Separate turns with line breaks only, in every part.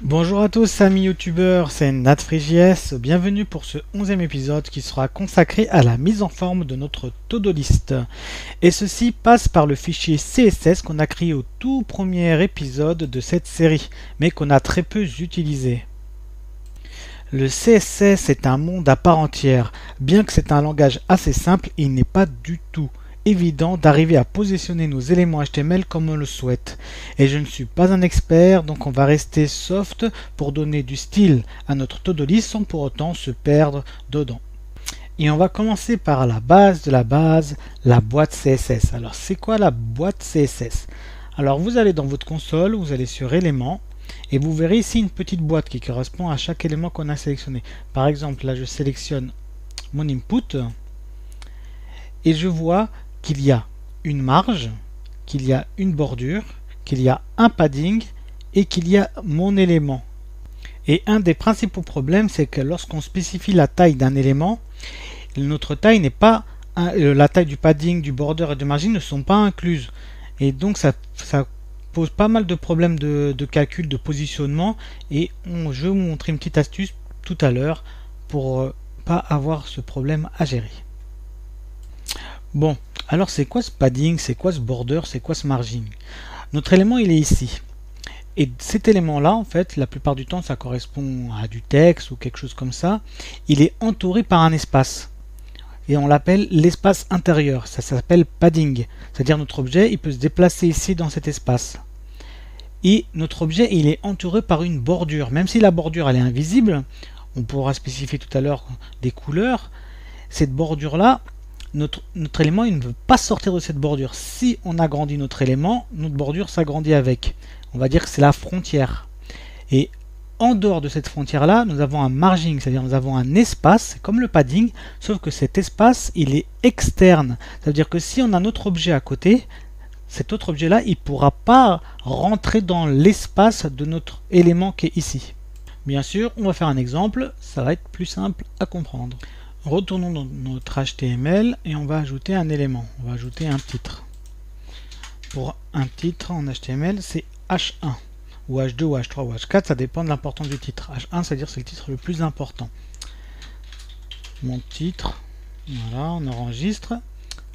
Bonjour à tous amis youtubeurs, c'est NatFreeJS, bienvenue pour ce 11e épisode qui sera consacré à la mise en forme de notre to-do list. Et ceci passe par le fichier CSS qu'on a créé au tout premier épisode de cette série, mais qu'on a très peu utilisé. Le CSS est un monde à part entière, bien que c'est un langage assez simple, il n'est pas du tout évident d'arriver à positionner nos éléments HTML comme on le souhaite. Et je ne suis pas un expert, donc on va rester soft pour donner du style à notre to-do list sans pour autant se perdre dedans. Et on va commencer par la base de la base, la boîte CSS. Alors c'est quoi la boîte CSS? Alors vous allez dans votre console, vous allez sur éléments, et vous verrez ici une petite boîte qui correspond à chaque élément qu'on a sélectionné. Par exemple, là je sélectionne mon input, et je vois qu'il y a une marge, qu'il y a une bordure, qu'il y a un padding et qu'il y a mon élément. Et un des principaux problèmes, c'est que lorsqu'on spécifie la taille d'un élément, notre taille n'est pas, la taille du padding, du border et de margin ne sont pas incluses. Et donc ça pose pas mal de problèmes de calcul, de positionnement. Et je vais vous montrer une petite astuce tout à l'heure pour pas avoir ce problème à gérer. Bon, alors c'est quoi ce padding, c'est quoi ce border, c'est quoi ce margin? Notre élément il est ici. Et cet élément-là, en fait, la plupart du temps, ça correspond à du texte ou quelque chose comme ça. Il est entouré par un espace. Et on l'appelle l'espace intérieur. Ça s'appelle padding. C'est-à-dire notre objet, il peut se déplacer ici dans cet espace. Et notre objet, il est entouré par une bordure. Même si la bordure, elle est invisible, on pourra spécifier tout à l'heure des couleurs. Cette bordure-là, notre élément il ne veut pas sortir de cette bordure. Si on agrandit notre élément, notre bordure s'agrandit avec. On va dire que c'est la frontière. Et en dehors de cette frontière-là, nous avons un margin, c'est-à-dire nous avons un espace, comme le padding, sauf que cet espace, il est externe. Ça veut dire que si on a notre objet à côté, cet autre objet-là, il ne pourra pas rentrer dans l'espace de notre élément qui est ici. Bien sûr, on va faire un exemple, ça va être plus simple à comprendre. Retournons dans notre HTML et on va ajouter un élément. On va ajouter un titre. Pour un titre en HTML, c'est H1 ou H2 ou H3 ou H4, ça dépend de l'importance du titre. H1, c'est-à-dire c'est le titre le plus important. Mon titre, voilà, on enregistre.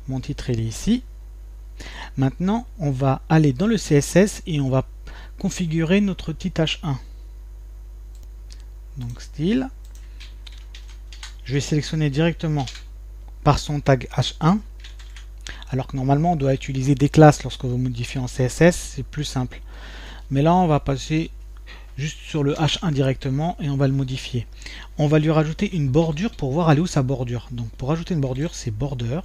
Mon titre, il est ici. Maintenant, on va aller dans le CSS et on va configurer notre titre H1. Donc, style. Je vais sélectionner directement par son tag H1, alors que normalement on doit utiliser des classes lorsque vous modifiez en CSS, c'est plus simple. Mais là on va passer juste sur le H1 directement et on va le modifier. On va lui rajouter une bordure pour voir aller où sa bordure. Donc pour rajouter une bordure, c'est border.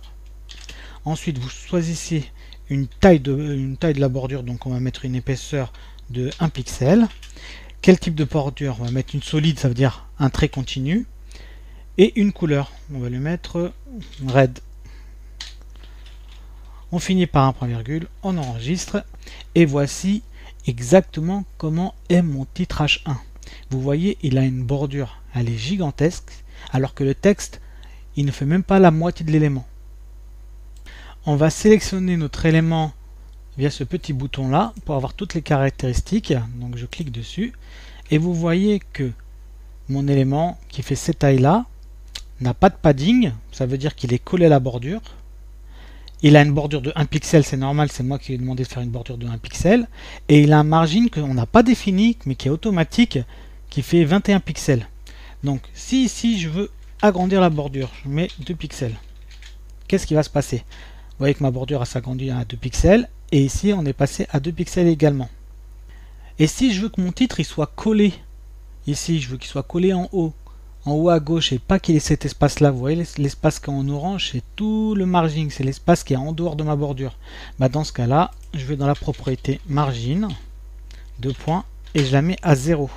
Ensuite vous choisissez une taille de la bordure, donc on va mettre une épaisseur de 1 pixel. Quel type de bordure? On va mettre une solide, ça veut dire un trait continu. Et une couleur, on va lui mettre red. On finit par un point virgule, on enregistre, et voici exactement comment est mon titre H1. Vous voyez, il a une bordure, elle est gigantesque, alors que le texte, il ne fait même pas la moitié de l'élément. On va sélectionner notre élément via ce petit bouton là, pour avoir toutes les caractéristiques, donc je clique dessus, et vous voyez que mon élément qui fait cette taille là, n'a pas de padding, ça veut dire qu'il est collé à la bordure. Il a une bordure de 1 pixel, c'est normal, c'est moi qui lui ai demandé de faire une bordure de 1 pixel. Et il a un margin qu'on n'a pas défini, mais qui est automatique, qui fait 21 pixels. Donc si ici je veux agrandir la bordure, je mets 2 pixels. Qu'est-ce qui va se passer? Vous voyez que ma bordure s'agrandit à 2 pixels, et ici on est passé à 2 pixels également. Et si je veux que mon titre il soit collé, ici je veux qu'il soit collé en haut à gauche et pas qu'il ait cet espace là, vous voyez l'espace qui est en orange, c'est tout le margin, c'est l'espace qui est en dehors de ma bordure. Dans ce cas là, je vais dans la propriété margin, 2 points, et je la mets à 0.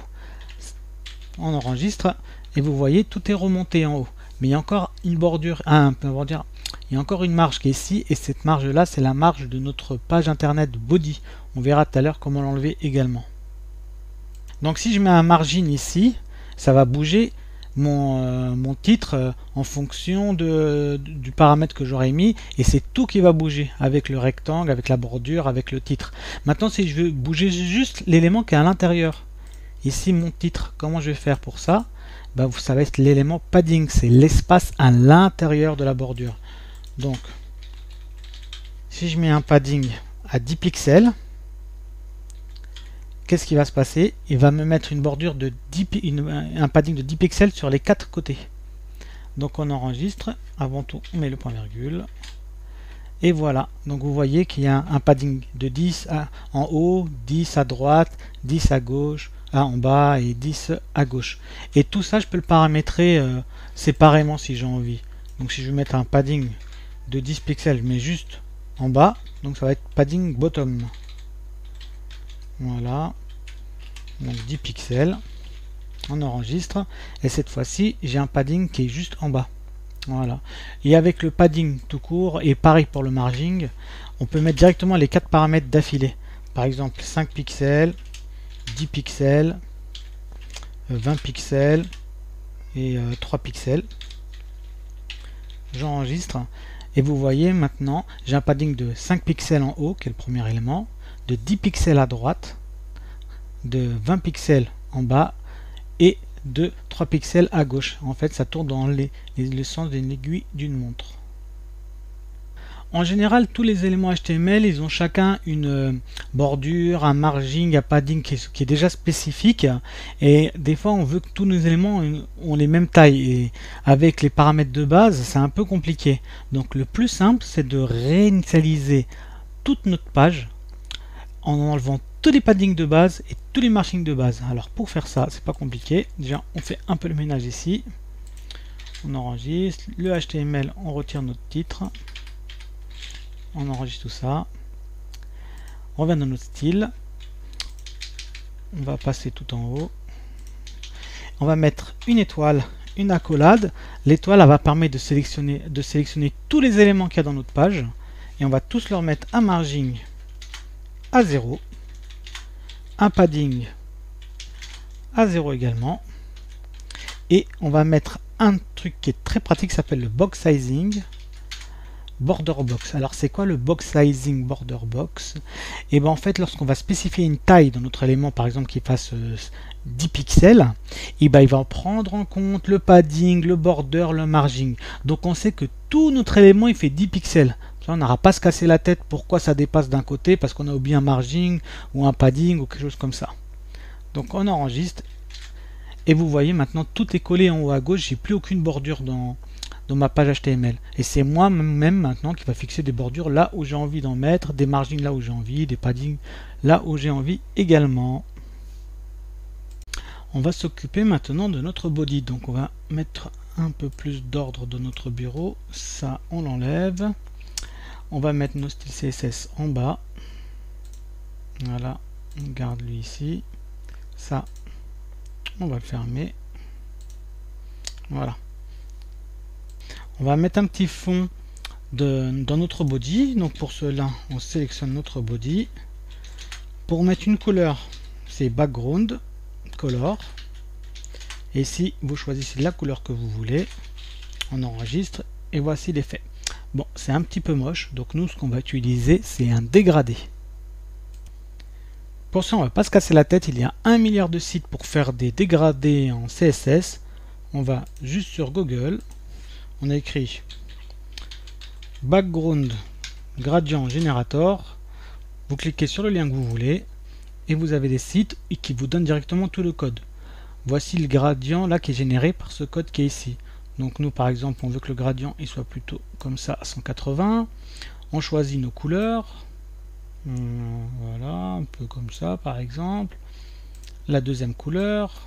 On enregistre, et vous voyez tout est remonté en haut. Mais il y a encore une bordure, il y a encore une marge qui est ici, et cette marge là c'est la marge de notre page internet body. On verra tout à l'heure comment l'enlever également. Donc si je mets un margin ici, ça va bouger mon titre en fonction du paramètre que j'aurais mis, et c'est tout qui va bouger avec le rectangle, avec la bordure, avec le titre. Maintenant si je veux bouger juste l'élément qui est à l'intérieur, Ici mon titre, comment je vais faire pour ça? Bah, ça va être l'élément padding, c'est l'espace à l'intérieur de la bordure. Donc si je mets un padding à 10 pixels, qu'est-ce qui va se passer? Il va me mettre une bordure de 10, un padding de 10 pixels sur les 4 côtés. Donc on enregistre, avant tout on met le point virgule. Et voilà, donc vous voyez qu'il y a un padding de 10 en haut, 10 à droite, 10 à gauche, en bas et 10 à gauche. Et tout ça je peux le paramétrer séparément si j'ai envie. Donc si je veux mettre un padding de 10 pixels, je mets juste en bas, donc ça va être padding bottom. Voilà, donc 10 pixels, on enregistre, et cette fois-ci j'ai un padding qui est juste en bas. Voilà, et avec le padding tout court, et pareil pour le margin, on peut mettre directement les 4 paramètres d'affilée. Par exemple 5 pixels, 10 pixels, 20 pixels et 3 pixels. J'enregistre, et vous voyez maintenant j'ai un padding de 5 pixels en haut qui est le premier élément, de 10 pixels à droite, de 20 pixels en bas et de 3 pixels à gauche. En fait ça tourne dans le sens d'une aiguille d'une montre. En général tous les éléments HTML ils ont chacun une bordure, un margin, un padding qui est déjà spécifique, et des fois on veut que tous nos éléments ont les mêmes tailles, et avec les paramètres de base c'est un peu compliqué. Donc le plus simple c'est de réinitialiser toute notre page en enlevant tous les paddings de base et tous les margins de base. Alors pour faire ça, c'est pas compliqué. Déjà, on fait un peu le ménage ici. On enregistre le HTML, on retire notre titre. On enregistre tout ça. On revient dans notre style. On va passer tout en haut. On va mettre une étoile, une accolade. L'étoile, elle va permettre de sélectionner tous les éléments qu'il y a dans notre page. Et on va tous leur mettre un margin à 0, un padding à 0 également, et on va mettre un truc qui est très pratique qui s'appelle le box sizing border box. Alors c'est quoi le box sizing border box? Et bien en fait lorsqu'on va spécifier une taille dans notre élément, par exemple qui fasse 10 pixels, et ben il va prendre en compte le padding, le border, le margin. Donc on sait que tout notre élément il fait 10 pixels. On n'aura pas à se casser la tête pourquoi ça dépasse d'un côté, parce qu'on a oublié un margin ou un padding ou quelque chose comme ça. Donc on enregistre, et vous voyez maintenant tout est collé en haut à gauche, j'ai plus aucune bordure dans ma page HTML. Et c'est moi-même maintenant qui va fixer des bordures là où j'ai envie d'en mettre, des margins là où j'ai envie, des paddings là où j'ai envie également. On va s'occuper maintenant de notre body. Donc on va mettre un peu plus d'ordre dans notre bureau. Ça, on l'enlève. On va mettre nos styles CSS en bas. Voilà, on garde lui ici. Ça, on va le fermer. Voilà. On va mettre un petit fond dans notre body. Donc pour cela, on sélectionne notre body. Pour mettre une couleur, c'est background color. Et ici, vous choisissez la couleur que vous voulez. On enregistre et voici l'effet. Bon, c'est un petit peu moche, donc nous ce qu'on va utiliser c'est un dégradé. Pour ça on va pas se casser la tête, il y a 1 milliard de sites pour faire des dégradés en CSS. On va juste sur Google, on a écrit background gradient generator, vous cliquez sur le lien que vous voulez et vous avez des sites qui vous donnent directement tout le code. Voici le gradient là qui est généré par ce code qui est ici. Donc nous par exemple on veut que le gradient il soit plutôt comme ça à 180. On choisit nos couleurs. Voilà, un peu comme ça par exemple. La deuxième couleur.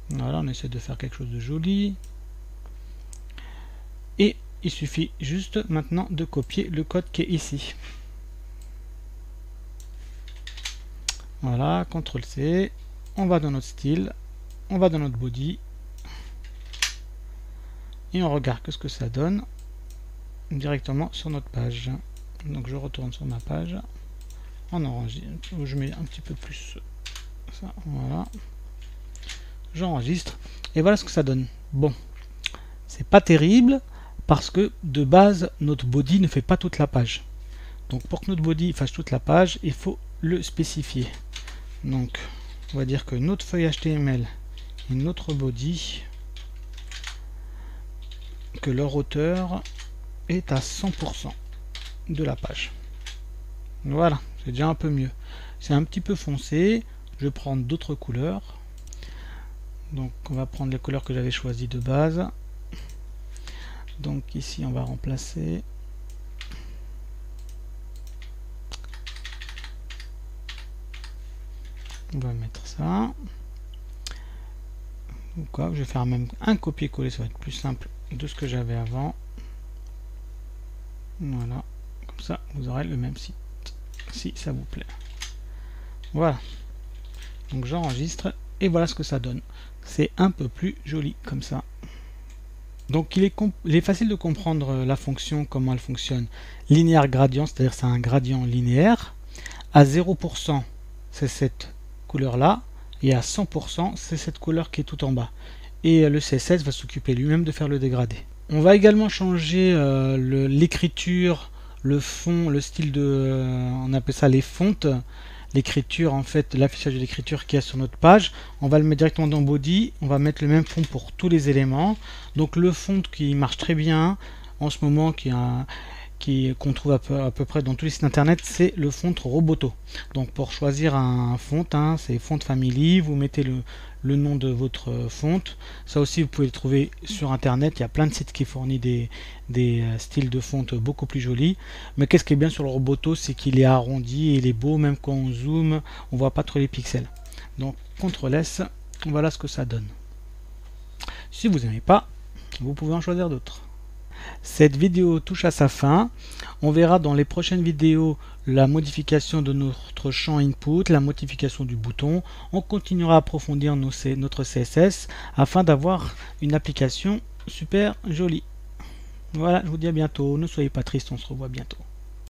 Voilà, on essaie de faire quelque chose de joli. Et il suffit juste maintenant de copier le code qui est ici. Voilà, CTRL C. On va dans notre style. On va dans notre body. Et on regarde ce que ça donne directement sur notre page. Donc je retourne sur ma page en orange, je mets un petit peu plus ça, voilà, j'enregistre et voilà ce que ça donne. Bon, c'est pas terrible parce que de base notre body ne fait pas toute la page, donc pour que notre body fasse toute la page il faut le spécifier. Donc on va dire que notre feuille HTML et notre body, que leur hauteur est à 100% de la page. Voilà, c'est déjà un peu mieux. C'est un petit peu foncé. Je vais prendre d'autres couleurs. Donc on va prendre les couleurs que j'avais choisies de base. Donc ici on va remplacer. On va mettre ça. Ou quoi, je vais faire même un copier-coller, ça va être plus simple de ce que j'avais avant. Voilà, comme ça vous aurez le même site si ça vous plaît. Voilà, donc j'enregistre et voilà ce que ça donne. C'est un peu plus joli comme ça. Donc il est facile de comprendre la fonction, comment elle fonctionne. Linéaire gradient, c'est-à-dire c'est un gradient linéaire. À 0%, c'est cette couleur là, et à 100%, c'est cette couleur qui est tout en bas. Et le CSS va s'occuper lui-même de faire le dégradé. On va également changer l'écriture, le fond, le style de... on appelle ça les fontes. L'écriture, en fait, l'affichage de l'écriture qu'il y a sur notre page. On va le mettre directement dans Body. On va mettre le même fond pour tous les éléments. Donc le fond qui marche très bien en ce moment, qu'on trouve à peu près dans tous les sites internet, c'est le font Roboto. Donc pour choisir un font, c'est Font Family, vous mettez le nom de votre font. Ça aussi vous pouvez le trouver sur internet, il y a plein de sites qui fournissent des styles de font beaucoup plus jolis. Mais qu'est-ce qui est bien sur le Roboto, c'est qu'il est arrondi et il est beau, même quand on zoome, on voit pas trop les pixels. Donc CTRL S, voilà ce que ça donne. Si vous n'aimez pas, vous pouvez en choisir d'autres. Cette vidéo touche à sa fin. On verra dans les prochaines vidéos la modification de notre champ input, la modification du bouton. On continuera à approfondir notre CSS afin d'avoir une application super jolie. Voilà, je vous dis à bientôt. Ne soyez pas tristes, on se revoit bientôt.